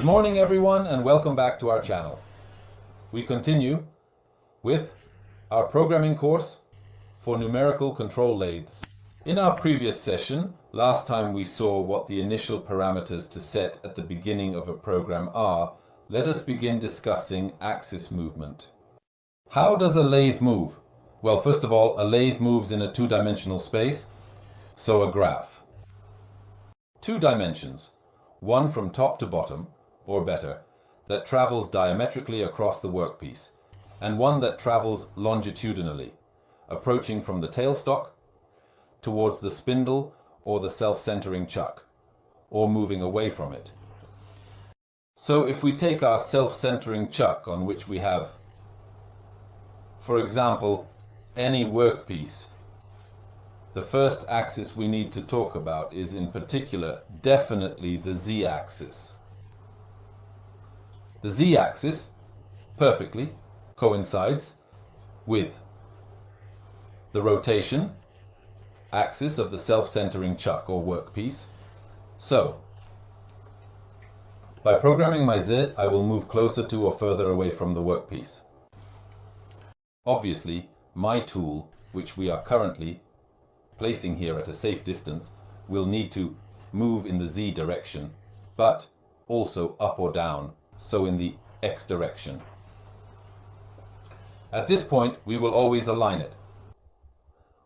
Good morning everyone and welcome back to our channel. We continue with our programming course for numerical control lathes. In our previous session, last time we saw what the initial parameters to set at the beginning of a program are. Let us begin discussing axis movement. How does a lathe move? Well, first of all, a lathe moves in a two-dimensional space, so a graph. Two dimensions, one from top to bottom, or better, that travels diametrically across the workpiece, and one that travels longitudinally, approaching from the tailstock towards the spindle or the self-centering chuck, or moving away from it. So if we take our self-centering chuck, on which we have, for example, any workpiece, the first axis we need to talk about is in particular definitely the z-axis. The z-axis perfectly coincides with the rotation axis of the self-centering chuck or workpiece. So, by programming my Z, I will move closer to or further away from the workpiece. Obviously, my tool, which we are currently placing here at a safe distance, will need to move in the Z direction, but also up or down, so in the X direction. At this point, we will always align it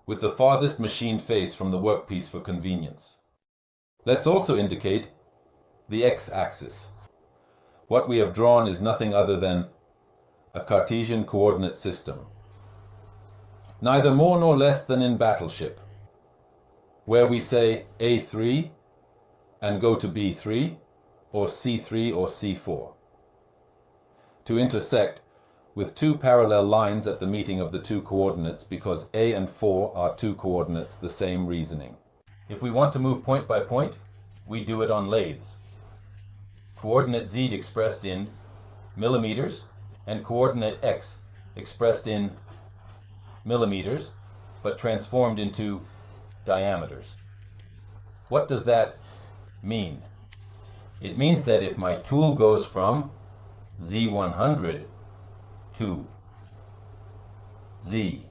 with the farthest machined face from the workpiece for convenience. Let's also indicate the X-axis. What we have drawn is nothing other than a Cartesian coordinate system. Neither more nor less than in Battleship, where we say A3 and go to B3, or C3 or C4, to intersect with two parallel lines at the meeting of the two coordinates, because A and 4 are two coordinates, the same reasoning. If we want to move point by point, we do it on lathes. Coordinate Z expressed in millimeters and coordinate X expressed in millimeters, but transformed into diameters. What does that mean? It means that if my tool goes from Z100 to Z50,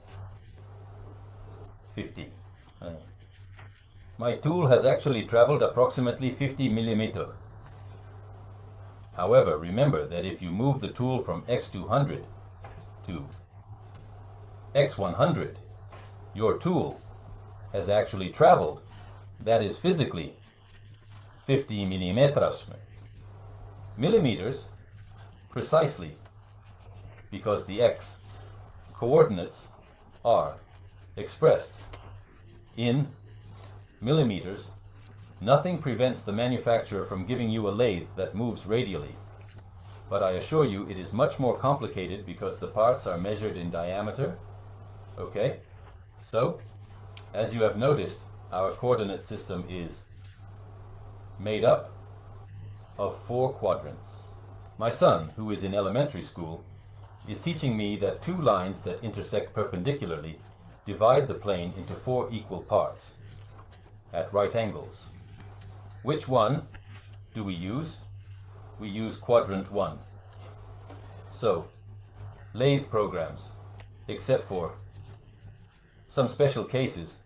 my tool has actually traveled approximately 50 millimeters. However, remember that if you move the tool from X200 to X100, your tool has actually traveled, that is physically, 50 millimeters. Millimeters, precisely, because the X coordinates are expressed in millimeters. Nothing prevents the manufacturer from giving you a lathe that moves radially, but I assure you it is much more complicated because the parts are measured in diameter. Okay, so as you have noticed, our coordinate system is made up of 4 quadrants. My son, who is in elementary school, is teaching me that two lines that intersect perpendicularly divide the plane into 4 equal parts at right angles. Which one do we use? We use quadrant 1. So, lathe programs, except for some special cases,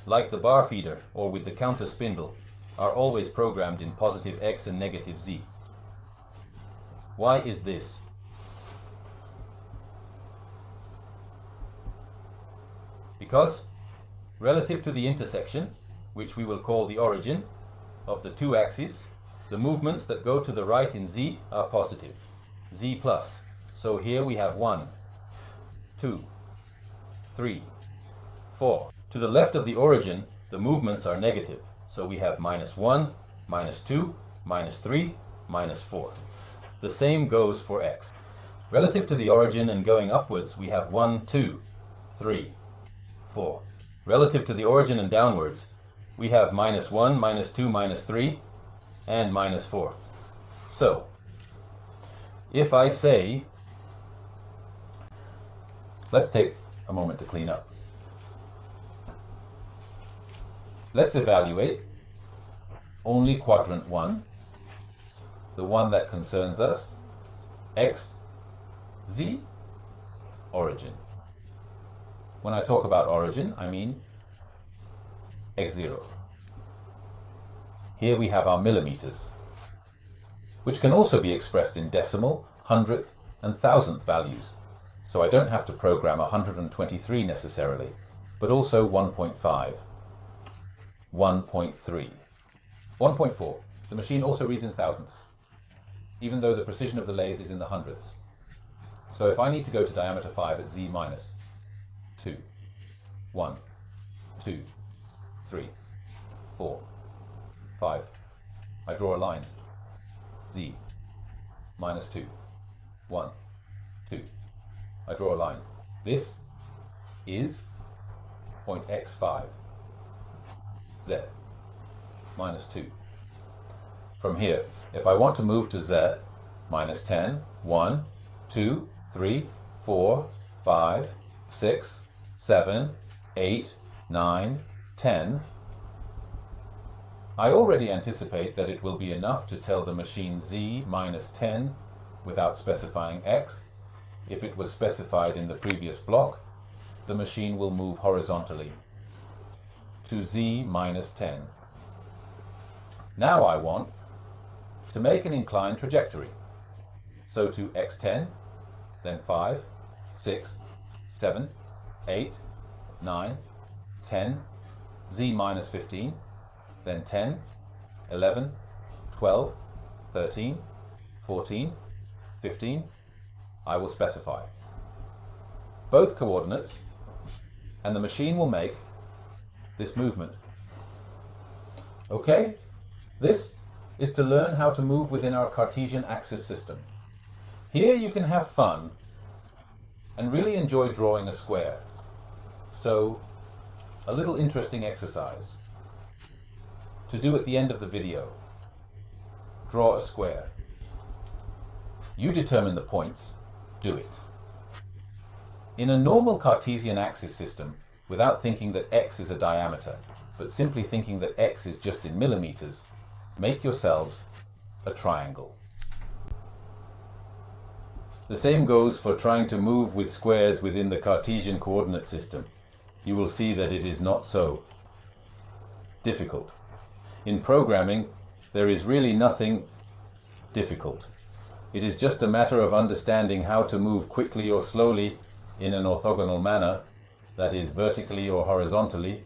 like the bar feeder or with the counter spindle, are always programmed in positive X and negative Z. Why is this? Because, relative to the intersection, which we will call the origin, of the two axes, the movements that go to the right in Z are positive, Z plus. So here we have 1, 2, 3, 4. To the left of the origin, the movements are negative. So we have -1, -2, -3, -4. The same goes for X. Relative to the origin and going upwards, we have 1, 2, 3, 4. Relative to the origin and downwards, we have -1, -2, -3, and -4. So, if I say, let's take a moment to clean up. Let's evaluate only quadrant 1 the one that concerns us, X, Z, origin. When I talk about origin, I mean X0. Here we have our millimeters, which can also be expressed in decimal, hundredth, and thousandth values. So I don't have to program 123 necessarily, but also 1.5, 1.3, 1.4. The machine also reads in thousandths, even though the precision of the lathe is in the hundredths. So if I need to go to diameter 5 at Z minus 2, 1, 2, 3, 4, 5, I draw a line, Z minus 2, 1, 2, I draw a line. This is point X5, Z minus 2. From here, if I want to move to Z minus 10, 1, 2, 3, 4, 5, 6, 7, 8, 9, 10, I already anticipate that it will be enough to tell the machine Z minus 10 without specifying X. If it was specified in the previous block, the machine will move horizontally to Z minus 10. Now I want to make an inclined trajectory. So to X10, then 5, 6, 7, 8, 9, 10, Z minus 15, then 10, 11, 12, 13, 14, 15, I will specify both coordinates, and the machine will make this movement. Okay, this is to learn how to move within our Cartesian axis system. Here you can have fun and really enjoy drawing a square. So, a little interesting exercise to do at the end of the video. Draw a square. You determine the points. Do it. In a normal Cartesian axis system, without thinking that X is a diameter, but simply thinking that X is just in millimeters, make yourselves a triangle. The same goes for trying to move with squares within the Cartesian coordinate system. You will see that it is not so difficult. In programming, there is really nothing difficult. It is just a matter of understanding how to move quickly or slowly in an orthogonal manner, that is vertically or horizontally,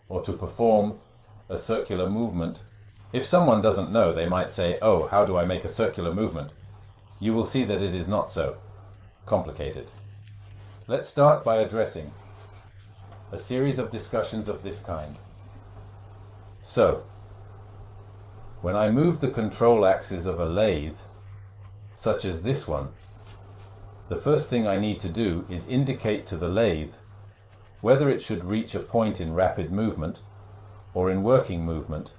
or to perform a circular movement. If someone doesn't know, they might say, oh, how do I make a circular movement? You will see that it is not so complicated. Let's start by addressing a series of discussions of this kind. So, when I move the control axis of a lathe, such as this one, the first thing I need to do is indicate to the lathe whether it should reach a point in rapid movement or in working movement.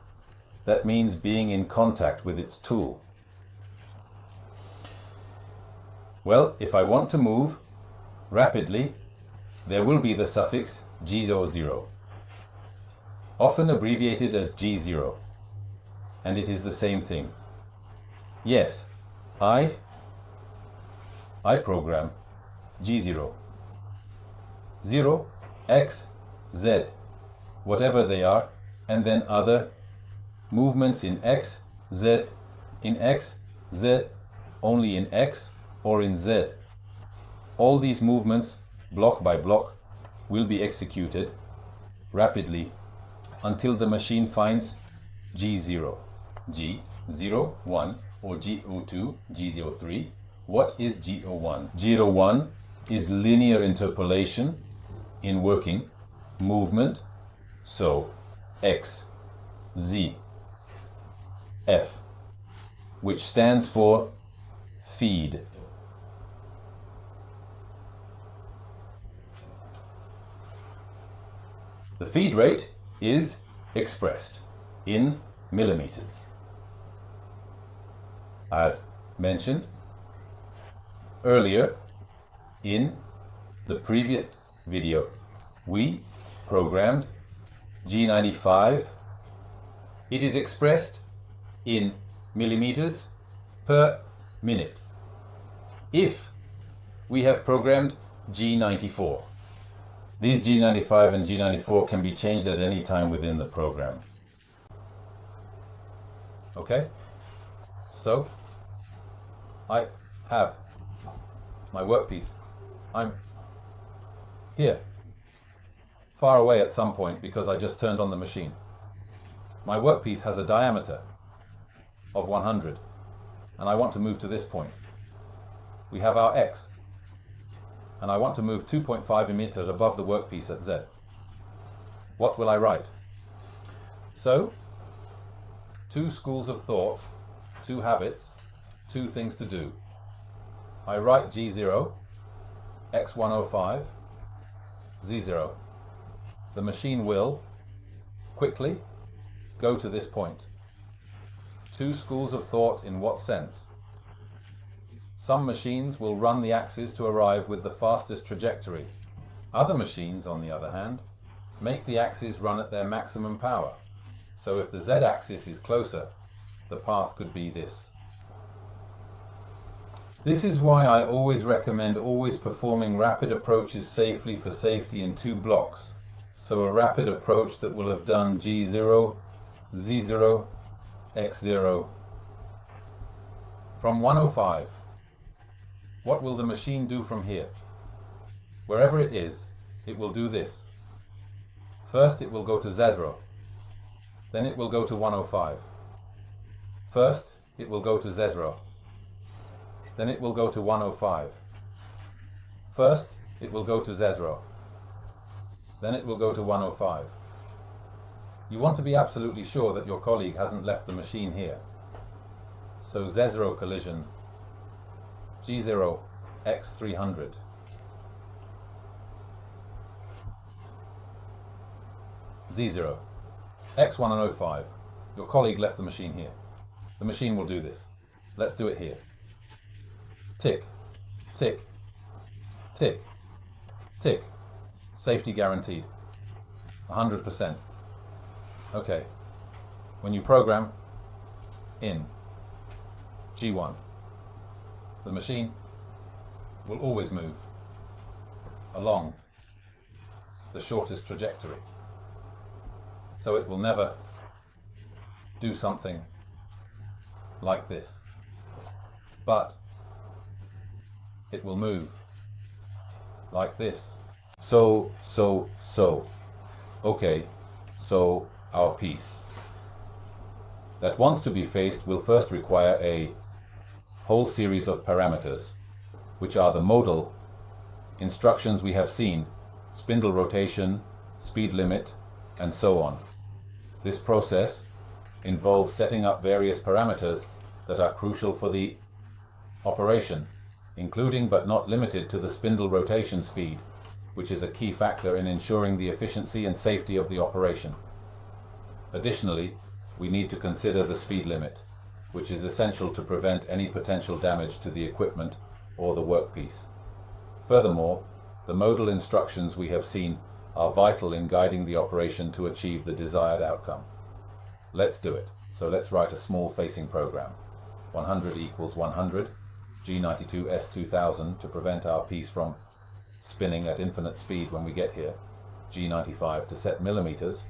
That means being in contact with its tool. Well, if I want to move rapidly, there will be the suffix G00, often abbreviated as G0, and it is the same thing. Yes, I program G0, 0, X, Z, whatever they are, and then other movements in X, Z, only in X, or in Z. All these movements, block by block, will be executed rapidly until the machine finds G0, G01 or G02, G03. What is G01? G01 is linear interpolation in working movement, so X, Z, F, which stands for feed. The feed rate is expressed in millimeters. As mentioned earlier in the previous video, we programmed G95. It is expressed in millimeters, per minute if we have programmed G94. These G95 and G94 can be changed at any time within the program. Okay, so I have my workpiece. I'm here, far away at some point because I just turned on the machine. My workpiece has a diameter of 100 and I want to move to this point. We have our X and I want to move 2.5 meters above the workpiece at Z. What will I write? So, 2 schools of thought, 2 habits, 2 things to do. I write G0, X105, Z0. The machine will quickly go to this point. 2 schools of thought in what sense? Some machines will run the axis to arrive with the fastest trajectory. Other machines, on the other hand, make the axis run at their maximum power. So if the Z-axis is closer, the path could be this. This is why I always recommend always performing rapid approaches safely for safety in 2 blocks. So a rapid approach that will have done G0, Z0, X0. From 105, what will the machine do from here? Wherever it is, it will do this. First it will go to Z0, then it will go to 105. First it will go to Z0, then it will go to 105. First it will go to Z0, then it will go to 105. You want to be absolutely sure that your colleague hasn't left the machine here. So Z0 collision, G0, X300. Z0, X105. Your colleague left the machine here. The machine will do this. Let's do it here. Tick, tick, tick, tick. Safety guaranteed. 100%. Okay. When you program in G1, the machine will always move along the shortest trajectory. So it will never do something like this, but it will move like this. So. Okay, so our piece that wants to be faced will first require a whole series of parameters, which are the modal instructions we have seen, spindle rotation, speed limit, and so on. This process involves setting up various parameters that are crucial for the operation, including but not limited to the spindle rotation speed, which is a key factor in ensuring the efficiency and safety of the operation. Additionally, we need to consider the speed limit, which is essential to prevent any potential damage to the equipment or the workpiece. Furthermore, the modal instructions we have seen are vital in guiding the operation to achieve the desired outcome. Let's do it. So let's write a small facing program. 100 equals 100, G92 S2000 to prevent our piece from spinning at infinite speed when we get here, G95 to set millimeters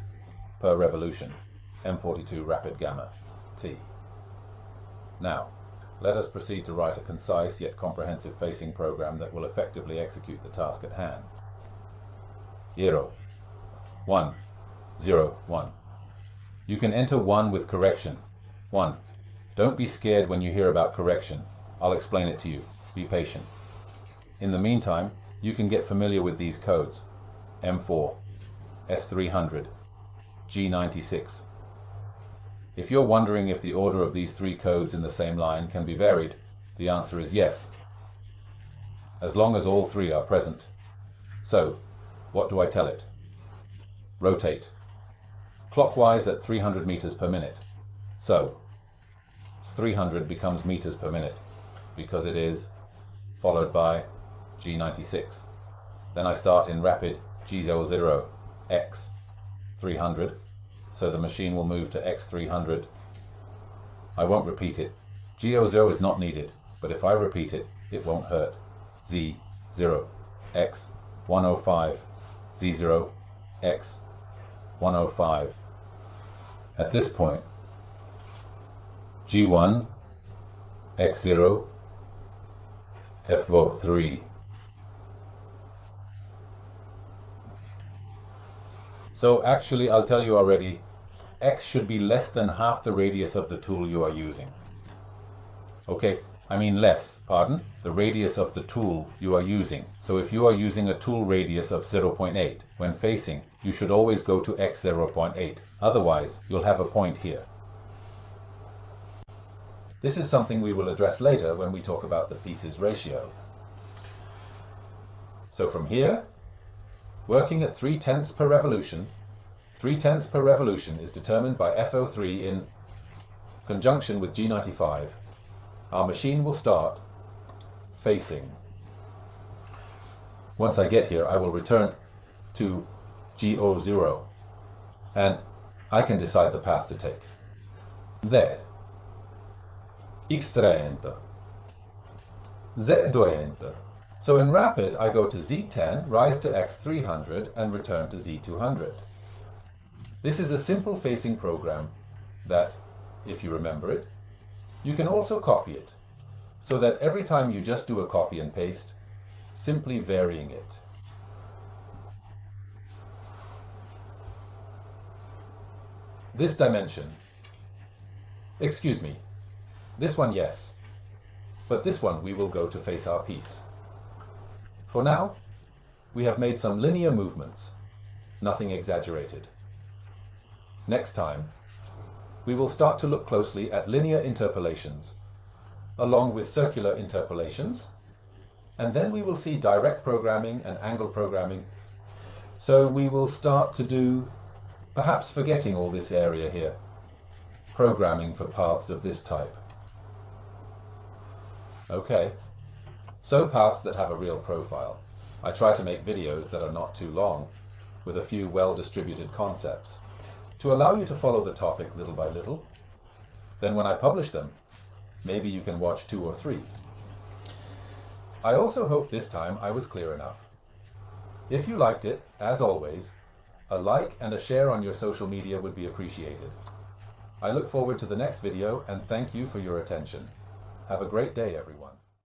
per revolution, M42 rapid gamma, T. Now, let us proceed to write a concise yet comprehensive facing program that will effectively execute the task at hand. 0, 1, 0, 1. You can enter 1 with correction. 1. Don't be scared when you hear about correction. I'll explain it to you. Be patient. In the meantime, you can get familiar with these codes. M4, S300, G96. If you're wondering if the order of these 3 codes in the same line can be varied, the answer is yes, as long as all 3 are present. So, what do I tell it? Rotate clockwise at 300 meters per minute. So, 300 becomes meters per minute because it is followed by G96. Then I start in rapid G00, X 300, so the machine will move to X300. I won't repeat it, G00 is not needed, but if I repeat it, it won't hurt. Z0, X, 105, Z0, X, 105. At this point, G1, X0, FO3. So actually, I'll tell you already, X should be less than half the radius of the tool you are using. Okay, I mean less, pardon, the radius of the tool you are using. So if you are using a tool radius of 0.8, when facing, you should always go to X 0.8. Otherwise, you'll have a point here. This is something we will address later when we talk about the pieces ratio. So from here, working at 3/10 per revolution, 3/10 per revolution is determined by FO3 in conjunction with G95. Our machine will start facing. Once I get here, I will return to G00 and I can decide the path to take. There. X300. Z200. So in rapid, I go to Z10, rise to X300 and return to Z200. This is a simple facing program that, if you remember it, you can also copy it, so that every time you just do a copy and paste, simply varying it. This dimension, excuse me, this one yes, but this one we will go to face our piece. For now, we have made some linear movements, nothing exaggerated. Next time, we will start to look closely at linear interpolations, along with circular interpolations, and then we will see direct programming and angle programming. So we will start to do, perhaps forgetting all this area here, programming for paths of this type. Okay, so paths that have a real profile. I try to make videos that are not too long, with a few well-distributed concepts, to allow you to follow the topic little by little. Then when I publish them, maybe you can watch 2 or 3. I also hope this time I was clear enough. If you liked it, as always, a like and a share on your social media would be appreciated. I look forward to the next video and thank you for your attention. Have a great day, everyone.